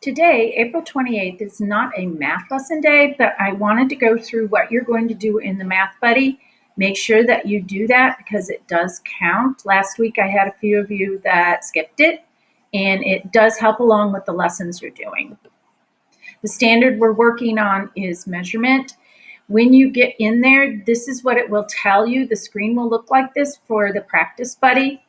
Today, April 28th, is not a math lesson day, but I wanted to go through what you're going to do in the Math Buddy. Make sure that you do that because it does count. Last week, I had a few of you that skipped it, and it does help along with the lessons you're doing. The standard we're working on is measurement. When you get in there, this is what it will tell you. The screen will look like this for the Practice Buddy.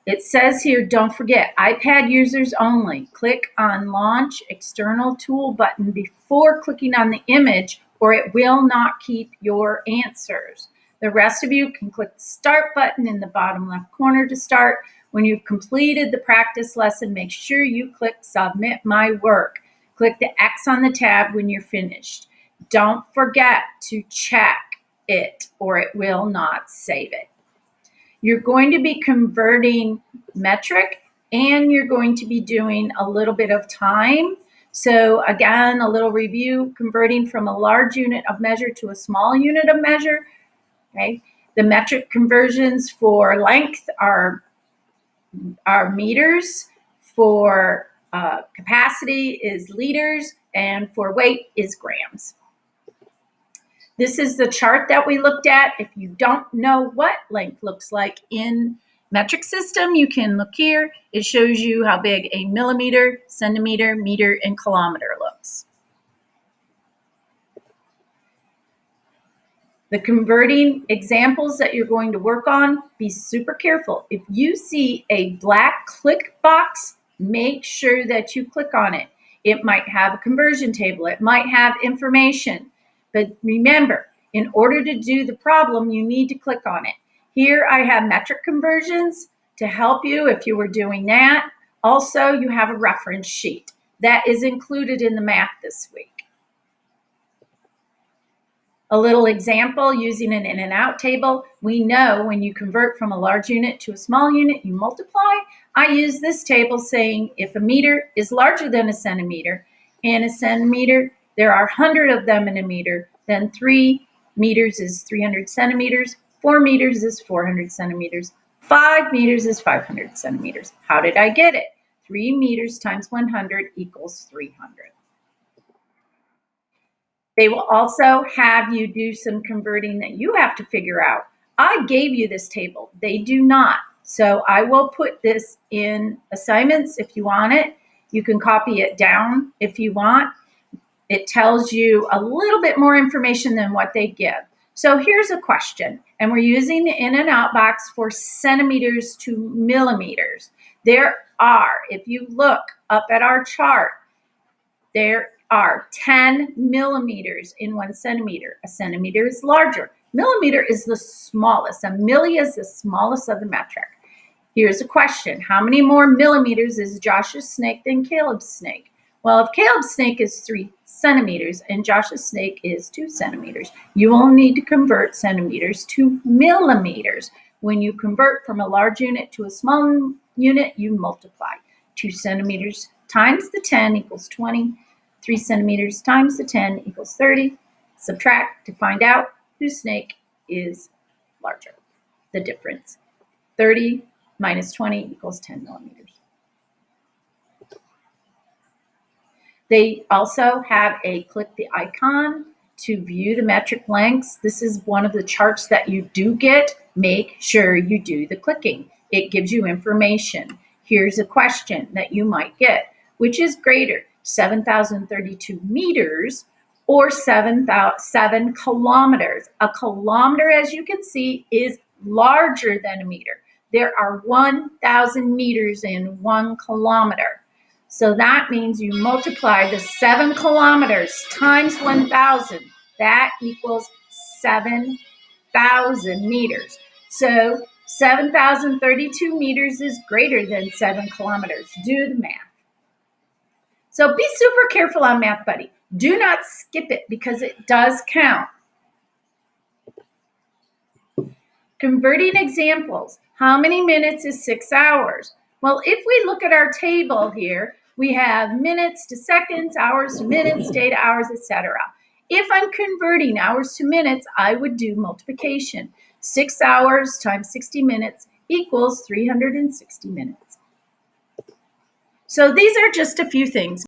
It says here, don't forget, iPad users only. Click on Launch External Tool button before clicking on the image, or it will not keep your answers. The rest of you can click the Start button in the bottom left corner to start. When you've completed the practice lesson, make sure you click Submit My Work. Click the X on the tab when you're finished. Don't forget to check it, or it will not save it. You're going to be converting metric, and you're going to be doing a little bit of time. So again, a little review, converting from a large unit of measure to a small unit of measure. Okay. The metric conversions for length are meters, for capacity is liters, and for weight is grams. This is the chart that we looked at. If you don't know what length looks like in metric system, you can look here. It shows you how big a millimeter, centimeter, meter, and kilometer looks. The converting examples that you're going to work on, be super careful. If you see a black click box, make sure that you click on it. It might have a conversion table. It might have information. But remember, in order to do the problem, you need to click on it. Here I have metric conversions to help you if you were doing that. Also, you have a reference sheet that is included in the math this week. A little example using an in and out table. We know when you convert from a large unit to a small unit, you multiply. I use this table saying if a meter is larger than a centimeter and a centimeter, there are 100 of them in a meter, then 3 meters is 300 centimeters, 4 meters is 400 centimeters, 5 meters is 500 centimeters. How did I get it? 3 meters times 100 equals 300. They will also have you do some converting that you have to figure out. I gave you this table. They do not. So I will put this in assignments if you want it. You can copy it down if you want. It tells you a little bit more information than what they give. So here's a question, and we're using the in and out box for centimeters to millimeters. There are, if you look up at our chart, there are 10 millimeters in 1 centimeter. A centimeter is larger. Millimeter is the smallest. A milli is the smallest of the metric. Here's a question. How many more millimeters is Josh's snake than Caleb's snake? Well, if Caleb's snake is 3 centimeters and Josh's snake is 2 centimeters, you will need to convert centimeters to millimeters. When you convert from a large unit to a small unit, you multiply. 2 centimeters times the 10 equals 20. 3 centimeters times the 10 equals 30. Subtract to find out whose snake is larger. The difference. 30 minus 20 equals 10 millimeters. They also have a click the icon to view the metric lengths. This is one of the charts that you do get. Make sure you do the clicking. It gives you information. Here's a question that you might get. Which is greater, 7,032 meters or 7 kilometers? A kilometer, as you can see, is larger than a meter. There are 1,000 meters in 1 kilometer. So that means you multiply the 7 kilometers times 1,000. That equals 7,000 meters. So 7,032 meters is greater than 7 kilometers. Do the math. So be super careful on Math Buddy. Do not skip it because it does count. Converting examples. How many minutes is 6 hours? Well, if we look at our table here, we have minutes to seconds, hours to minutes, day to hours, etc. If I'm converting hours to minutes, I would do multiplication. 6 hours times 60 minutes equals 360 minutes. So these are just a few things.